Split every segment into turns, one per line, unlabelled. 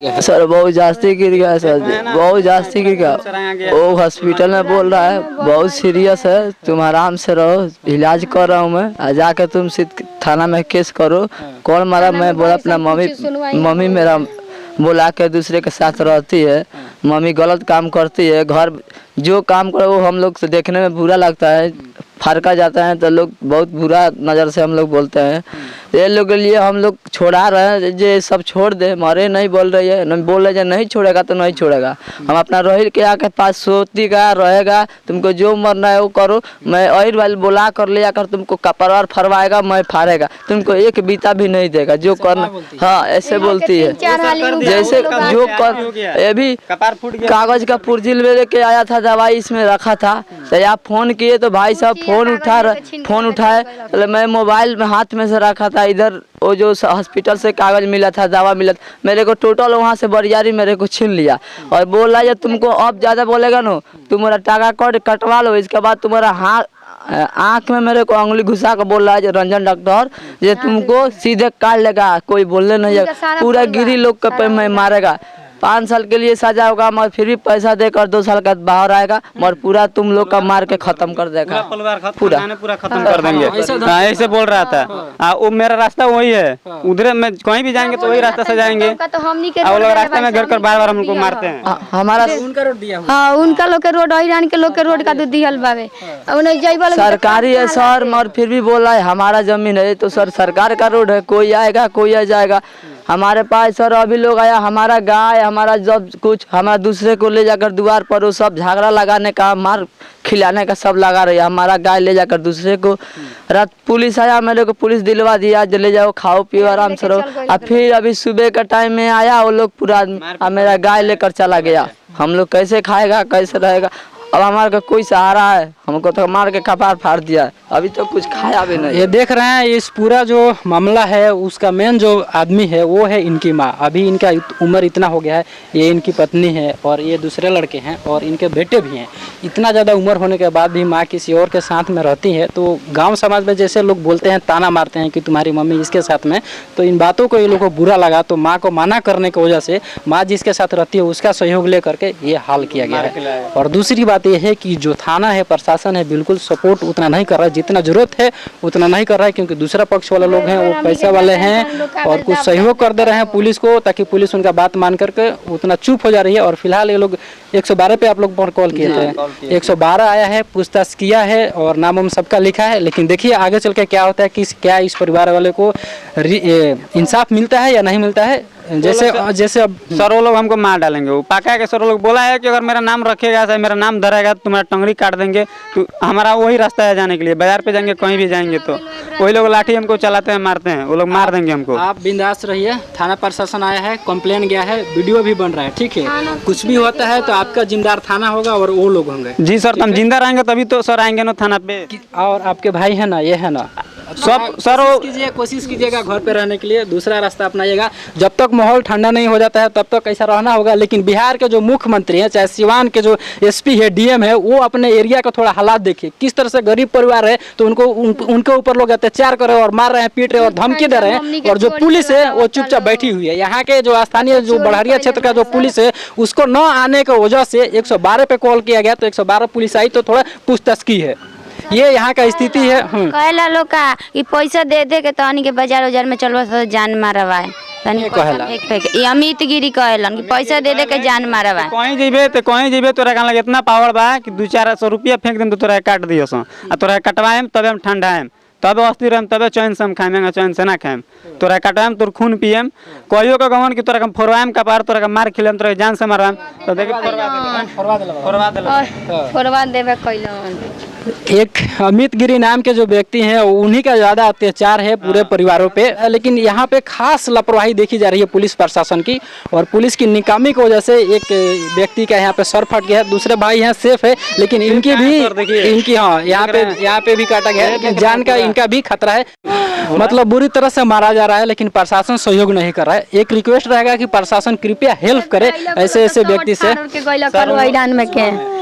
Sir बहुत जास्ती गिर गया सर, बहुत जास्ती गिर गया। वो हॉस्पिटल में बोल रहा है बहुत सीरियस है, तुम आराम से रहो, इलाज कर रहा हूँ मैं, जाके तुम थाना में केस करो। कौन मारा? मैं बोला अपना मम्मी मेरा बुला के दूसरे के साथ रहती है, मम्मी गलत काम करती है, घर जो काम करे वो हम लोग से देखने में बुरा लगता है, फरका जाता है तो लोग बहुत बुरा नज़र से हम लोग बोलते हैं। ये लोग के लिए हम लोग छोड़ा रहे हैं, ये सब छोड़ दे, मरे नहीं बोल रही है, नहीं बोल रहे नहीं छोड़ेगा तो नहीं छोड़ेगा। हम अपना रोहित के आके पास सोती का रहेगा, तुमको जो मरना है वो करो, मैं और वाले बुला कर ले जाकर तुमको कपड़ा फरवाएगा, मैं फाड़ेगा, तुमको एक बीता भी नहीं देगा जो करना। हाँ ऐसे बोलती है, जैसे जो कर। ये भी कागज का पुर्जिल में लेके आया था, दवाई इसमें रखा था, तो आप फोन किए तो भाई साहब फोन उठाए, तो मैं मोबाइल में हाथ में से रखा था, इधर वो जो हॉस्पिटल से कागज मिला था, दवा मिला था, मेरे को टोटल वहाँ से बरियारी मेरे को छीन लिया और बोल रहा है तुमको अब ज़्यादा बोलेगा ना तुम्हारा टाका कटवा लो, इसके बाद तुम्हारा आँख में मेरे को उंगली घुसा कर बोल रहा है रंजन डॉक्टर ये तुमको सीधे काट लेगा, कोई बोलने नहीं जाएगा, पूरा गिरी लोग के पे मैं मारेगा, 5 साल के लिए सजा होगा, मगर फिर भी पैसा देकर 2 साल का बाहर आएगा, मगर पूरा तुम लोग का मार के खत्म कर देगा,
पूरा खत्म कर देंगे। ऐसे बोल रहा था। वो मेरा रास्ता वही है, उधर में कहीं भी जाएंगे तो वही रास्ता से जाएंगे, और लोग रास्ते में घर कर बार हमको मारते हैं।
हमारा
उनका रोड दिया, हाँ उनका लोग के रोड ईरान के लोग के रोड का दूध दिहल बावे,
सरकारी है सर, मगर फिर भी बोला है हमारा जमीन है, तो सर सरकार का रोड है, कोई आएगा कोई आ जाएगा। हमारे पास सर अभी लोग आया, हमारा गाय हमारा जब कुछ हमारा दूसरे को ले जाकर द्वार पर वो सब झगड़ा लगाने का, मार खिलाने का सब लगा रही है, हमारा गाय ले जाकर दूसरे को। रात पुलिस आया, मेरे को पुलिस दिलवा दिया ले जाओ खाओ पियो आराम से रहो। अब फिर अभी सुबह का टाइम में आया वो लोग पूरा मेरा गाय लेकर चला गया, हम लोग कैसे खाएगा कैसे रहेगा? अब हमारे का कोई सहारा है, हमको तो मार के कपार फाड़ दिया है, अभी तो कुछ खाया भी नहीं।
ये देख रहे हैं इस पूरा जो मामला है उसका मेन जो आदमी है वो है इनकी माँ। अभी इनका उम्र इतना हो गया है, ये इनकी पत्नी है और ये दूसरे लड़के हैं और इनके बेटे भी हैं। इतना ज़्यादा उम्र होने के बाद भी माँ किसी और के साथ में रहती है, तो गाँव समाज में जैसे लोग बोलते हैं, ताना मारते हैं कि तुम्हारी मम्मी इसके साथ में, तो इन बातों को ये लोग को बुरा लगा, तो माँ को माना करने की वजह से माँ जिसके साथ रहती है उसका सहयोग ले करके ये हाल किया गया है। और दूसरी बात यह है कि जो थाना है प्रशासन है बिल्कुल सपोर्ट उतना नहीं कर रहा है, जितना जरूरत है उतना नहीं कर रहा है, क्योंकि दूसरा पक्ष वाले लोग हैं वो पैसे वाले हैं और कुछ सहयोग कर दे रहे हैं पुलिस को, ताकि पुलिस उनका बात मान करके उतना चुप हो जा रही है। और फिलहाल ये लोग 112 पे आप लोग पर कॉल किए थे, 112 आया है, पूछताछ किया है और नाम हम सबका लिखा है, लेकिन देखिए आगे चल के क्या होता है, क्या इस परिवार वाले को इंसाफ मिलता है या नहीं मिलता है। जैसे अब
सर वो लोग हमको मार डालेंगे, वो पाका के सर वो लोग बोला है कि अगर मेरा नाम रखेगा चाहे मेरा नाम धरेगा तो तुम्हारा टंगड़ी काट देंगे, तो हमारा वही रास्ता है जाने के लिए, बाजार पे जाएंगे कहीं भी जाएंगे तो वही लोग लाठी हमको चलाते हैं मारते हैं, वो लोग मार देंगे हमको।
आप बिंदास रहिए, थाना प्रशासन आया है, कंप्लेन गया है, वीडियो भी बन रहा है, ठीक है, कुछ भी होता है तो आपका जिम्मेदार थाना होगा और वो लोग होंगे।
जी सर, हम जिंदा रहेंगे तभी तो सर आएंगे ना थाना पे।
और आपके भाई है ना, ये है ना,
सब सर
कोशिश कीजिएगा घर पे रहने के लिए, दूसरा रास्ता अपनाइएगा। जब तक माहौल ठंडा नहीं हो जाता है तब तक ऐसा रहना होगा। लेकिन बिहार के जो मुख्यमंत्री हैं, चाहे सिवान के जो एसपी है, डीएम है, वो अपने एरिया का थोड़ा हालात देखिए, किस तरह से गरीब परिवार है तो उनके ऊपर लोग अत्याचार कर रहे हैं और मार रहे हैं, पीट रहे हैं और धमकी दे रहे हैं, और जो पुलिस है वो चुपचाप बैठी हुई है। यहाँ के जो स्थानीय जो बड़हरिया क्षेत्र का जो पुलिस है उसको न आने की वजह से 112 पे कॉल किया गया, तो 112 पुलिस आई तो थोड़ा पूछताछ की है। ये यहाँ का स्थिति है।
कहला लोग का कि पैसा दे दे के तहनी के बाजार में चलवा तो जान मारवाए, अमित गिरी कहलन कि पैसा दे दे के जान मारवाए।
कहीं जेबे तोरा का लगे इतना पावर बा कि 200-400 रुपया फेंक देम तो तोरा काट दियो सो, आ तोरा कटवाएम तबे हम ठंडा आएम, तब अस्थिर रहम, तबे चैन से हम खाएंगे, चैन से ना खाएम, तोरा कटवाएम तोर खून पियम, कहियो का गवन कि तोरा हम फोरवाएम का पार, तोरा का मार खिलेम, तोरा जान से मारवाएम, तो देखि
फोरवा देबे कइलन।
एक अमित गिरी नाम के जो व्यक्ति हैं उन्हीं का ज़्यादा अत्याचार है पूरे परिवारों पे, लेकिन यहाँ पे खास लापरवाही देखी जा रही है पुलिस प्रशासन की, और पुलिस की निकामी की वजह से एक व्यक्ति का यहाँ पे सर फट गया है। दूसरे भाई यहाँ सेफ है, लेकिन इनकी हाँ यहाँ पे भी काटा गया है, जान का इनका भी खतरा है, मतलब बुरी तरह से मारा जा रहा है, लेकिन प्रशासन सहयोग नहीं कर रहा है। एक रिक्वेस्ट रहेगा कि प्रशासन कृपया हेल्प करे ऐसे व्यक्ति से।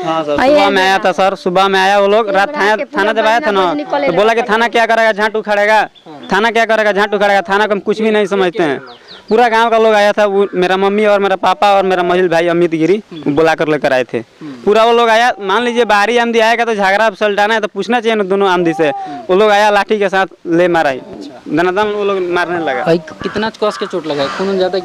सुबह में आया था सर, सुबह में आया वो लोग, रात थाना जब आया था ना तो बोला कि थाना क्या करेगा, झाट उखाड़ेगा, थाना क्या करेगा, झाट उखाड़ेगा, थाना को हम कुछ भी नहीं समझते हैं। पूरा गांव का लोग आया था, वो मेरा मम्मी और मेरा पापा और मेरा महिल भाई अमित गिरी बुला कर लेकर आए थे। पूरा वो लोग आया, मान लीजिए बाहरी आमदी आएगा तो झगड़ा सलटाना है तो पूछना चाहिए ना दोनों आमदी से। वो लोग आया लाठी के साथ ले मारा, दनादन वो लोग मारने लगा।
भाई कितना कस के चोट लगा है, खून ज्यादा